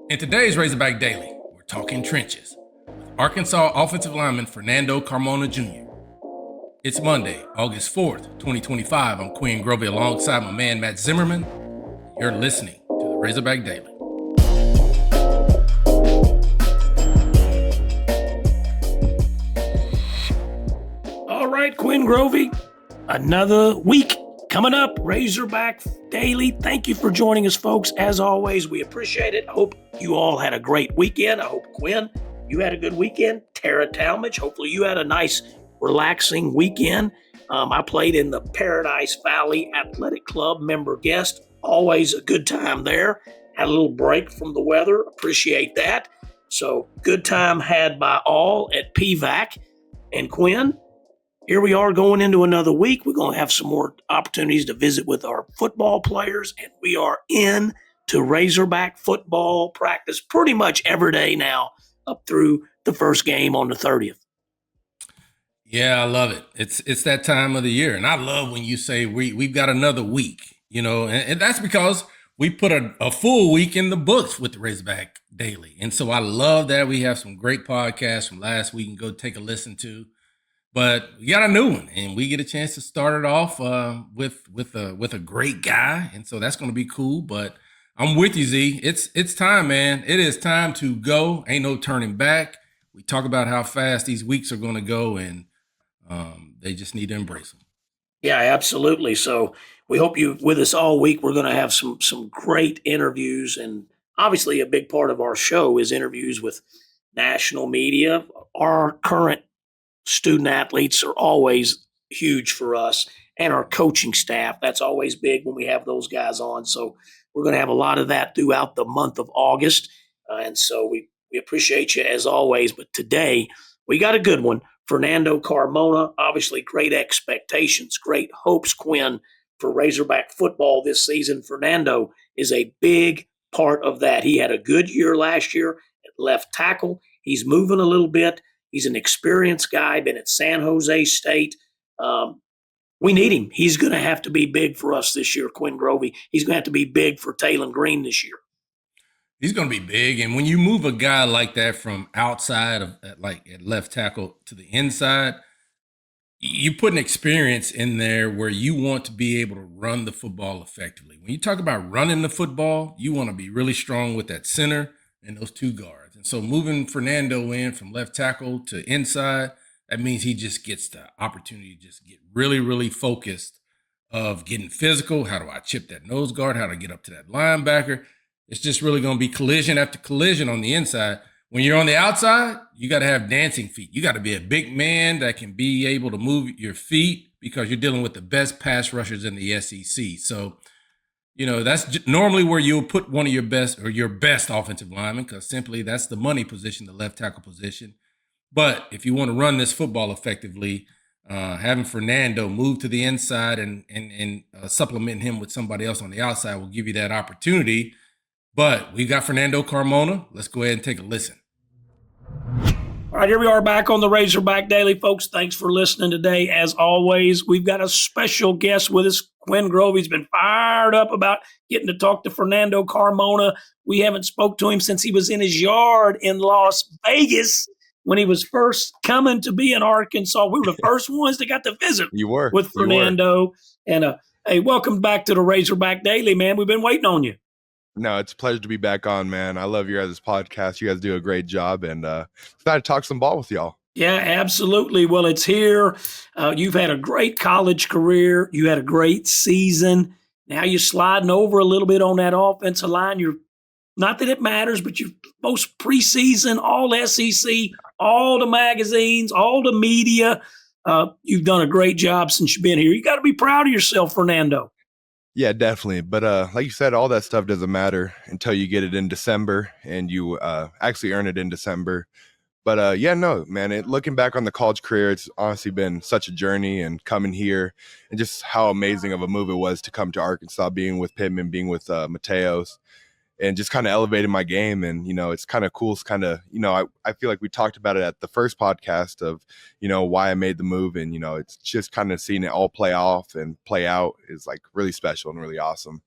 In today's Razorback Daily, we're talking trenches with Arkansas offensive lineman Fernando Carmona Jr. It's Monday, August 4th, 2025. I'm Quinn Grovey alongside my man Matt Zimmerman. You're listening to the Razorback Daily. All right, Quinn Grovey, another week coming up, Razorback Daily. Thank you for joining us, folks. As always, we appreciate it. I hope you all had a great weekend. I hope, Quinn, you had a good weekend. Tara Talmadge, hopefully you had a nice, relaxing weekend. I played in the Paradise Valley Athletic Club member guest. Always a good time there. Had a little break from the weather. Appreciate that. So good time had by all at PVAC. And Quinn, here we are going into another week. We're going to have some more opportunities to visit with our football players, and we are in to Razorback football practice pretty much every day now up through the first game on the 30th. Yeah, I love it. It's that time of the year, and I love when you say we've got another week, and that's because we put a full week in the books with the Razorback Daily. And so I love that we have some great podcasts from last week and go take a listen to. But we got a new one, and we get a chance to start it off with a great guy, and so that's going to be cool. But I'm with you, Z. It's time, man. It is time to go. Ain't no turning back. We talk about how fast these weeks are going to go, and they just need to embrace them. Yeah, absolutely. So we hope you with us all week. We're going to have some great interviews, and obviously a big part of our show is interviews with national media. Our current student athletes are always huge for us, and our coaching staff. That's always big when we have those guys on. So we're going to have a lot of that throughout the month of August. And so we appreciate you as always. But today we got a good one. Fernando Carmona, obviously great expectations, great hopes, Quinn, for Razorback football this season. Fernando is a big part of that. He had a good year last year at left tackle. He's moving a little bit. He's an experienced guy, been at San Jose State. We need him. He's going to have to be big for us this year, Quinn Grovey. He's going to have to be big for Taylon Green this year. He's going to be big. And when you move a guy like that from outside of at left tackle to the inside, you put an experience in there where you want to be able to run the football effectively. When you talk about running the football, you want to be really strong with that center and those two guards. And so moving Fernando in from left tackle to inside, that means he just gets the opportunity to just get really, really focused of getting physical. How do I chip that nose guard? How do I get up to that linebacker? It's just really going to be collision after collision on the inside. When you're on the outside, you got to have dancing feet. You got to be a big man that can be able to move your feet because you're dealing with the best pass rushers in the SEC. So, that's normally where you'll put one of your best offensive linemen because simply that's the money position, the left tackle position. But if you want to run this football effectively, having Fernando move to the inside and supplement him with somebody else on the outside will give you that opportunity. But we got Fernando Carmona. Let's go ahead and take a listen. All right, here we are back on the Razorback Daily, folks. Thanks for listening today. As always, we've got a special guest with us. Quinn Grovey's been fired up about getting to talk to Fernando Carmona. We haven't spoke to him since he was in his yard in Las Vegas when he was first coming to be in Arkansas. We were the first ones that got to visit with Fernando. And hey, welcome back to the Razorback Daily, man. We've been waiting on you. No, it's a pleasure to be back on, man. I love your guys' podcast. You guys do a great job, and excited to talk some ball with y'all. Yeah, absolutely. Well, it's here. You've had a great college career. You had a great season. Now you're sliding over a little bit on that offensive line. You're not that it matters, but you're most preseason, all SEC, all the magazines, all the media. You've done a great job since you've been here. You got to be proud of yourself, Fernando. Yeah, definitely. But like you said, all that stuff doesn't matter until you get it in December and you actually earn it in December. But yeah, no, man, looking back on the college career, it's honestly been such a journey, and coming here and just how amazing of a move it was to come to Arkansas, being with Pittman, being with Mateos, and just kind of elevating my game. And, it's kind of cool. It's kind of, I feel like we talked about it at the first podcast of, why I made the move. And, it's just kind of seeing it all play off and play out is like really special and really awesome.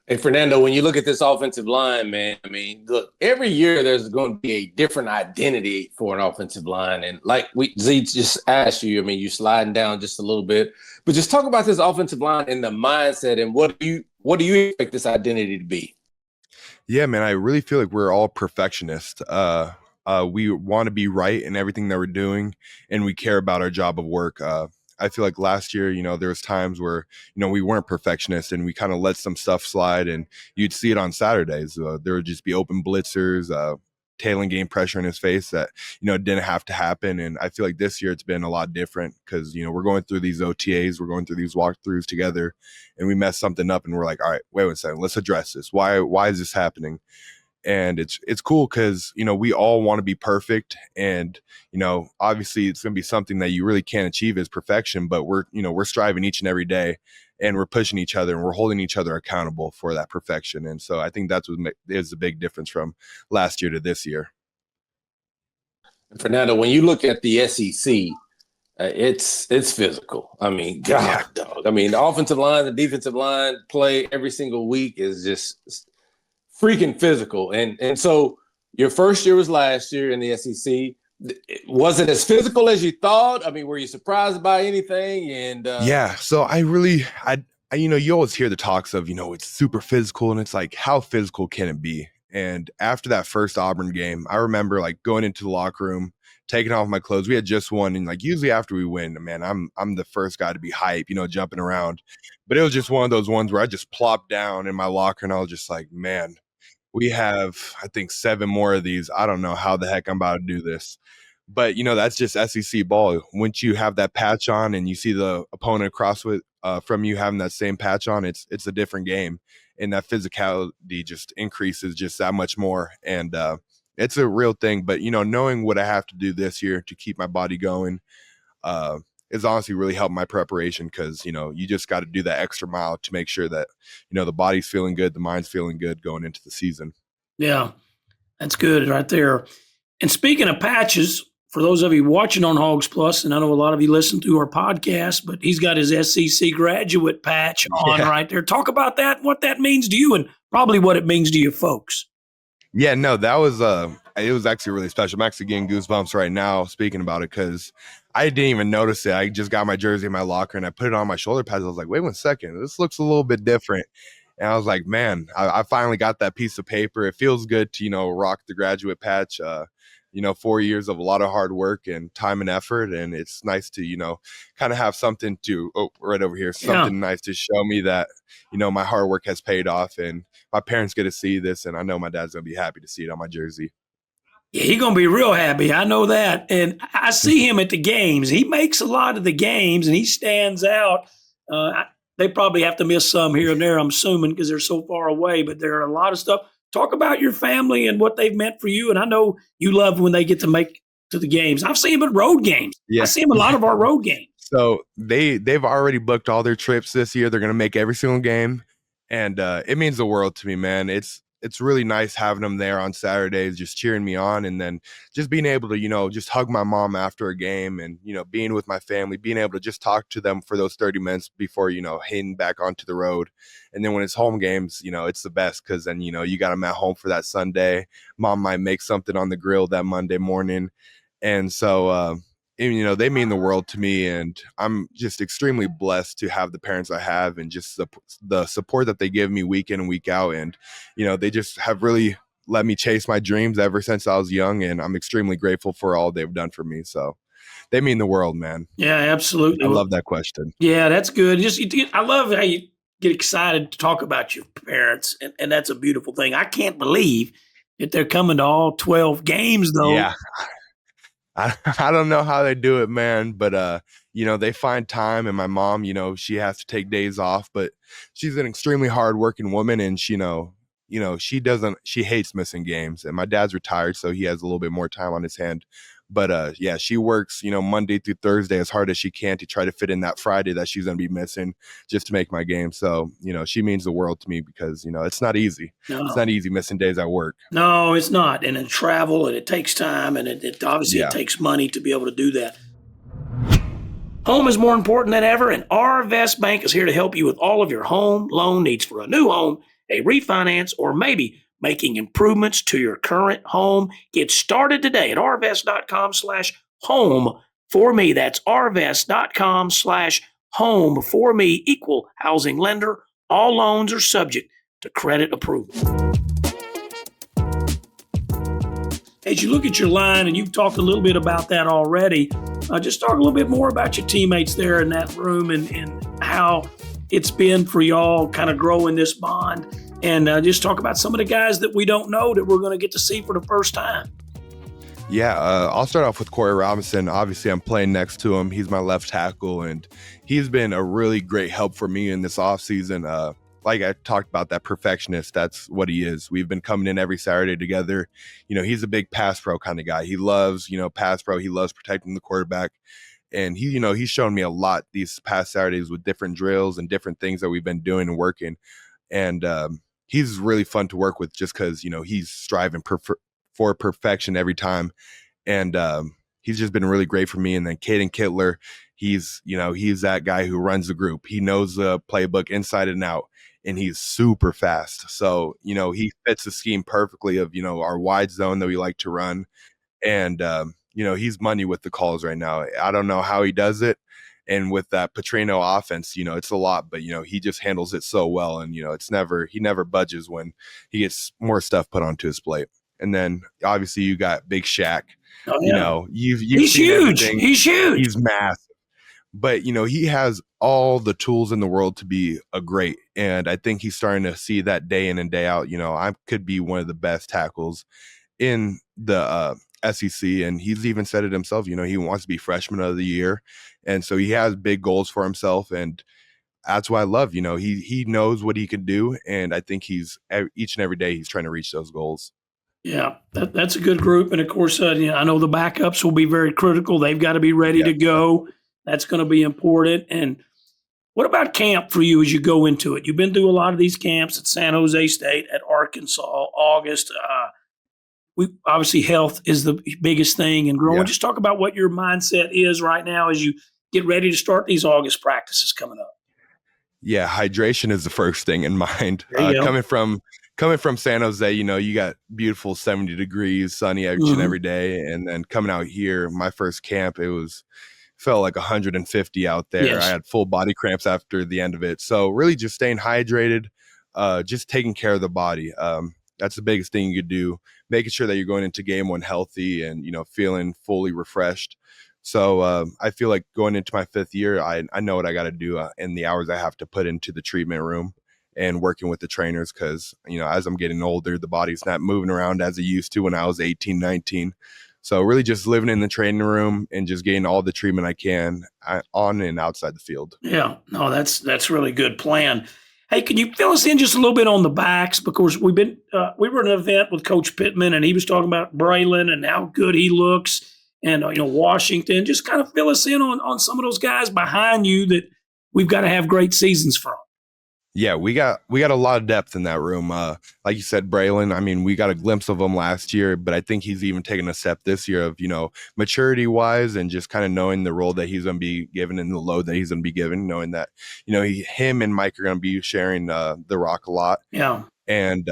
Hey, Fernando, when you look at this offensive line, man, I mean, look, every year there's going to be a different identity for an offensive line. And like Z just asked you, I mean, you're sliding down just a little bit, but just talk about this offensive line and the mindset and what do you expect this identity to be? Yeah, man, I really feel like we're all perfectionists. We want to be right in everything that we're doing, and we care about our job of work. I feel like last year, there was times where, we weren't perfectionists and we kind of let some stuff slide, and you'd see it on Saturdays. There would just be open blitzers, tailing game pressure in his face that, didn't have to happen. And I feel like this year it's been a lot different because, we're going through these OTAs, we're going through these walkthroughs together, and we mess something up and we're like, all right, wait a second, let's address this. Why is this happening? And it's cool because we all want to be perfect, and obviously it's going to be something that you really can't achieve as perfection, but we're striving each and every day, and we're pushing each other and we're holding each other accountable for that perfection. And so I think that's what is the big difference from last year to this year. Fernando, when you look at the SEC, it's physical. I mean, God, dog. I mean, the offensive line, the defensive line play every single week is just freaking physical. And so your first year was last year in the SEC. Was it as physical as you thought? I mean, were you surprised by anything? And yeah, so you always hear the talks of, it's super physical, and it's like, how physical can it be? And after that first Auburn game, I remember like going into the locker room, taking off my clothes. We had just won, and like usually after we win, man, I'm the first guy to be hype, jumping around. But it was just one of those ones where I just plopped down in my locker and I was just like, man, we have, I think, 7 more of these. I don't know how the heck I'm about to do this. But, that's just SEC ball. Once you have that patch on and you see the opponent across from you having that same patch on, it's a different game. And that physicality just increases just that much more. And it's a real thing. But, knowing what I have to do this year to keep my body going is honestly really helped my preparation because, you just got to do that extra mile to make sure that, the body's feeling good, the mind's feeling good going into the season. Yeah, that's good right there. And speaking of patches, for those of you watching on Hogs Plus, and I know a lot of you listen to our podcast, but he's got his SEC graduate patch on right there. Talk about that, what that means to you, and probably what it means to you folks. Yeah, no, that was it was actually really special. I'm actually getting goosebumps right now speaking about it because I didn't even notice it. I just got my jersey in my locker and I put it on my shoulder pads. I was like, wait 1 second, this looks a little bit different. And I was like, man, I finally got that piece of paper. It feels good to, rock the graduate patch. 4 years of a lot of hard work and time and effort. And it's nice to, kind of have something right over here, something nice to show me that, my hard work has paid off, and my parents get to see this. And I know my dad's going to be happy to see it on my jersey. Yeah, he's going to be real happy. I know that. And I see him at the games. He makes a lot of the games and he stands out. They probably have to miss some here and there, I'm assuming, because they're so far away, but there are a lot of stuff. Talk about your family and what they've meant for you. And I know you love when they get to make to the games. I've seen them at road games. Yeah. I see them a lot of our road games. So they've already booked all their trips this year. They're going to make every single game. And it means the world to me, man. It's really nice having them there on Saturdays, just cheering me on, and then just being able to, just hug my mom after a game, and, being with my family, being able to just talk to them for those 30 minutes before, heading back onto the road. And then when it's home games, it's the best because then, you got them at home for that Sunday. Mom might make something on the grill that Monday morning. And so, and, they mean the world to me, and I'm just extremely blessed to have the parents I have, and just the support that they give me week in and week out. And, they just have really let me chase my dreams ever since I was young, and I'm extremely grateful for all they've done for me. So they mean the world, man. Yeah, absolutely. I love that question. Yeah, that's good. I love how you get excited to talk about your parents, and that's a beautiful thing. I can't believe that they're coming to all 12 games, though. Yeah. I don't know how they do it, man, but they find time, and my mom, she has to take days off, but she's an extremely hardworking woman, and she hates missing games. And my dad's retired, so he has a little bit more time on his hand. But yeah, she works, Monday through Thursday as hard as she can to try to fit in that Friday that she's going to be missing just to make my game. So, she means the world to me because, it's not easy. No. It's not easy missing days at work. No, it's not. And it travel, and it takes time, and it obviously it takes money to be able to do that. Home is more important than ever, and Arvest Bank is here to help you with all of your home loan needs for a new home a refinance, or maybe making improvements to your current home. Get started today at arvest.com/home for me. That's arvest.com/home for me. Equal housing lender. All loans are subject to credit approval. As you look at your line, and you've talked a little bit about that already, just talk a little bit more about your teammates there in that room and how it's been for y'all kind of growing this bond. And just talk about some of the guys that we don't know that we're going to get to see for the first time. Yeah, I'll start off with Corey Robinson. Obviously, I'm playing next to him. He's my left tackle, and he's been a really great help for me in this offseason. Like I talked about, that perfectionist, that's what he is. We've been coming in every Saturday together. He's a big pass pro kind of guy. He loves, pass pro. He loves protecting the quarterback. And he's shown me a lot these past Saturdays with different drills and different things that we've been doing and working. And he's really fun to work with just because, he's striving for perfection every time. And he's just been really great for me. And then Caden Kittler, he's that guy who runs the group. He knows the playbook inside and out, and he's super fast. So, he fits the scheme perfectly of, our wide zone that we like to run. And, he's money with the calls right now. I don't know how he does it. And with that Petrino offense, it's a lot, but, he just handles it so well. And, he never budges when he gets more stuff put onto his plate. And then obviously you got Big Shaq. Oh, yeah. You've He's seen huge. everything. He's huge. He's massive. But, he has all the tools in the world to be a great. And I think he's starting to see that day in and day out. I could be one of the best tackles in the SEC. And he's even said it himself, he wants to be freshman of the year. And so he has big goals for himself. And that's why I love, he knows what he can do. And I think he's each and every day he's trying to reach those goals. Yeah, that's a good group. And of course, I know the backups will be very critical. They've got to be ready to go. That's going to be important. And what about camp for you as you go into it? You've been through a lot of these camps at San Jose State, at Arkansas, August. Obviously health is the biggest thing and growing. Just talk about what your mindset is right now as you get ready to start these August practices coming up. Yeah, hydration is the first thing in mind. Coming from San Jose, you got beautiful 70 degrees, sunny each and every day. And then coming out here, my first camp, felt like 150 out there. Yes. I had full body cramps after the end of it. So really just staying hydrated, just taking care of the body. That's the biggest thing you could do, making sure that you're going into game one healthy and, feeling fully refreshed. So I feel like going into my fifth year, I know what I got to do and the hours I have to put into the treatment room and working with the trainers because, as I'm getting older, the body's not moving around as it used to when I was 18, 19. So really just living in the training room and just getting all the treatment I can on and outside the field. Yeah, no, that's really good plan. Hey, can you fill us in just a little bit on the backs? Because we were at an event with Coach Pittman, and he was talking about Braylon and how good he looks, and Washington. Just kind of fill us in on some of those guys behind you that we've got to have great seasons from. Yeah, we got a lot of depth in that room. Like you said, Braylon, I mean, we got a glimpse of him last year, but I think he's even taken a step this year of, maturity wise and just kind of knowing the role that he's going to be given and the load that he's going to be given, knowing that, him and Mike are going to be sharing the rock a lot. Yeah. And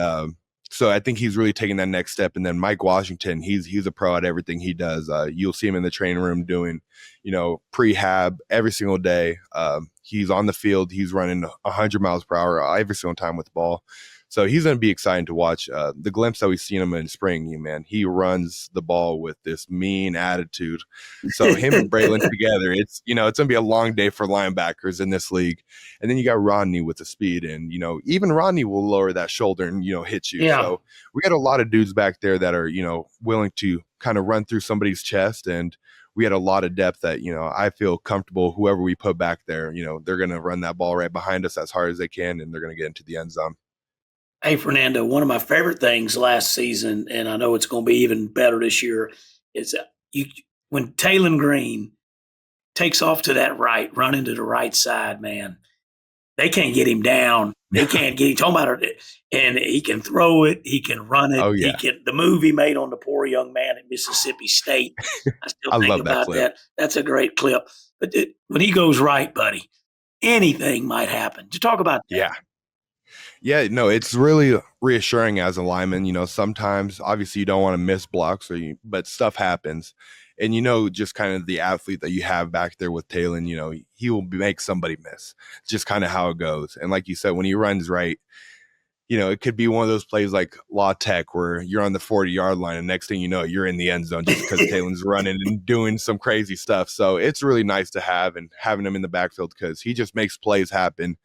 so I think he's really taking that next step. And then Mike Washington, he's a pro at everything he does. You'll see him in the training room doing, prehab every single day. He's on the field. He's running 100 miles per hour every single time with the ball. So he's going to be exciting to watch. The glimpse that we've seen him in spring, man, he runs the ball with this mean attitude. So him and Braylon together, it's going to be a long day for linebackers in this league. And then you got Rodney with the speed, and even Rodney will lower that shoulder and hit you. Yeah. So we got a lot of dudes back there that are willing to kind of run through somebody's chest, and we had a lot of depth that, I feel comfortable whoever we put back there, they're going to run that ball right behind us as hard as they can, and they're going to get into the end zone. Hey, Fernando, one of my favorite things last season, and I know it's going to be even better this year, is when Taylon Green takes off to that right, running to the right side, man, they can't get him down. They can't get him. Talking about it, and he can throw it. He can run it. Oh, yeah. The movie made on the poor young man at Mississippi State. I still I think love that about clip. that. That's a great clip. But when he goes right, buddy, anything might happen. To talk about that. Yeah. Yeah, no, it's really reassuring as a lineman. Sometimes obviously you don't want to miss blocks but stuff happens. And just kind of the athlete that you have back there with Talon, he will make somebody miss. It's just kind of how it goes. And like you said, when he runs right, it could be one of those plays like Law Tech where you're on the 40-yard line and next thing you know, you're in the end zone just because Talon's running and doing some crazy stuff. So it's really nice to have and having him in the backfield because he just makes plays happen.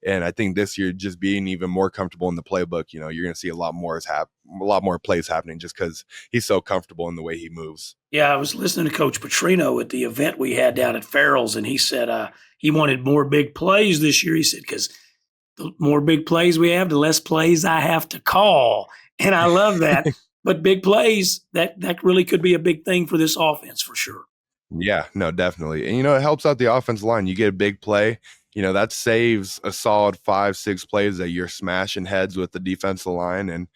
And I think this year, just being even more comfortable in the playbook, you're going to see a lot more plays happening just because he's so comfortable in the way he moves. Yeah, I was listening to Coach Petrino at the event we had down at Farrell's, and he said he wanted more big plays this year. He said, because the more big plays we have, the less plays I have to call. And I love that. But big plays, that really could be a big thing for this offense for sure. Yeah, no, definitely. And, it helps out the offensive line. You get a big play, that saves a solid 5-6 plays that you're smashing heads with the defensive line and,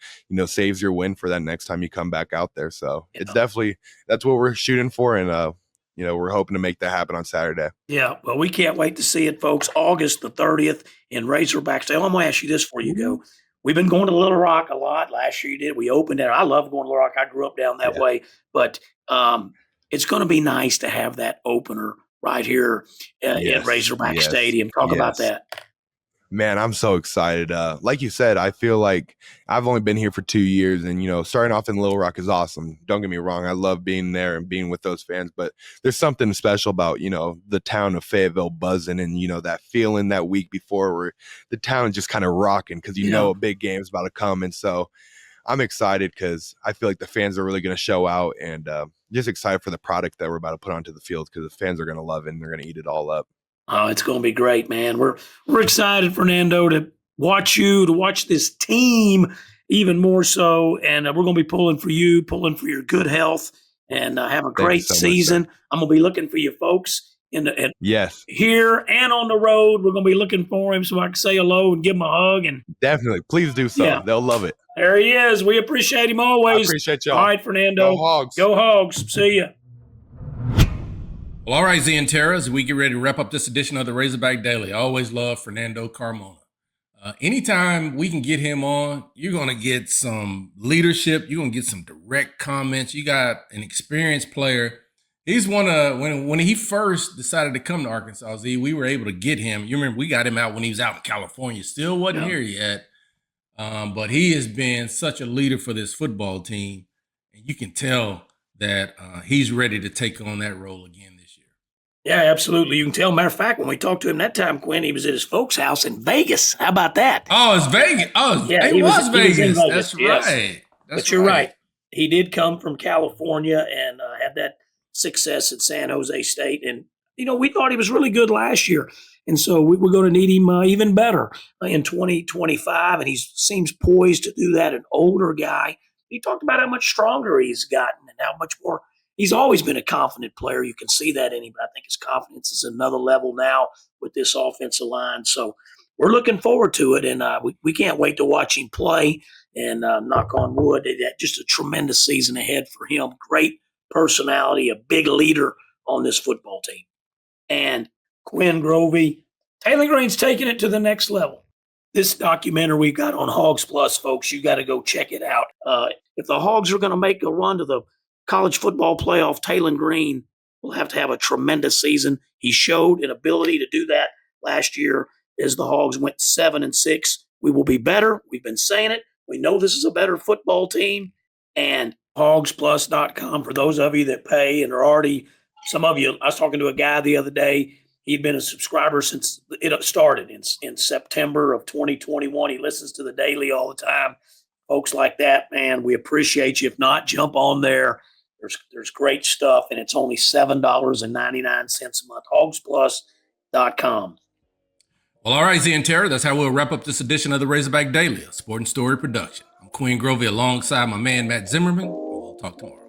saves your win for that next time you come back out there. So it's definitely, that's what we're shooting for. And, we're hoping to make that happen on Saturday. Yeah, well, we can't wait to see it, folks. August the 30th in Razorback Stadium. I'm going to ask you this before you go. We've been going to Little Rock a lot. Last year you did. We opened there. I love going to Little Rock. I grew up down that way. But it's going to be nice to have that opener right here in Razorback Stadium. Talk about that. Man, I'm so excited. Like you said, I feel like I've only been here for 2 years and, starting off in Little Rock is awesome. Don't get me wrong. I love being there and being with those fans, but there's something special about, the town of Fayetteville buzzing and, that feeling that week before where the town is just kind of rocking because, a big game's about to come. And so I'm excited because I feel like the fans are really going to show out and just excited for the product that we're about to put onto the field because the fans are going to love it and they're going to eat it all up. Oh, it's going to be great, man. We're excited, Fernando, to watch this team even more so. And we're going to be pulling for your good health and have a great season. I'm going to be looking for you folks here and on the road. We're going to be looking for him so I can say hello and give him a hug. And definitely, please do so. Yeah. They'll love it. There he is. We appreciate him always. I appreciate y'all. All right, Fernando. Go Hogs. Go Hogs. See ya. Well, all right, Z and Tara, as we get ready to wrap up this edition of the Razorback Daily, I always love Fernando Carmona. Anytime we can get him on, you're going to get some leadership. You're going to get some direct comments. You got an experienced player. He's one of, when he first decided to come to Arkansas, Z, we were able to get him. You remember we got him out when he was out in California. Still wasn't here yet. But he has been such a leader for this football team. And you can tell that he's ready to take on that role again this year. Yeah, absolutely. You can tell. Matter of fact, when we talked to him that time, Quinn, he was at his folks' house in Vegas. How about that? Oh, it's Vegas. Oh, yeah, it was Vegas. That's yes. right. But you're right. He did come from California and had that success at San Jose State. And, we thought he was really good last year. And so we're going to need him even better in 2025. And he seems poised to do that, an older guy. He talked about how much stronger he's gotten and how much more. He's always been a confident player. You can see that in him. But I think his confidence is another level now with this offensive line. So we're looking forward to it. And we can't wait to watch him play. And knock on wood, just a tremendous season ahead for him. Great personality, a big leader on this football team. And Quinn Grovey, Taylor Green's taking it to the next level. This documentary we've got on Hogs Plus, folks, you got to go check it out. If the Hogs are going to make a run to the college football playoff, Taylor Green will have to have a tremendous season. He showed an ability to do that last year as the Hogs went 7-6. We will be better. We've been saying it. We know this is a better football team. And hogsplus.com for those of you that pay and are already, some of you, I was talking to a guy the other day. He'd been a subscriber since it started in September of 2021. He listens to the daily all the time. Folks like that, man, we appreciate you. If not, jump on there. There's great stuff, and it's only $7.99 a month. Hogsplus.com. Well, all right, Z and Tara, that's how we'll wrap up this edition of the Razorback Daily, a Sport and Story production. I'm Quinn Grovey alongside my man, Matt Zimmerman. We'll talk tomorrow.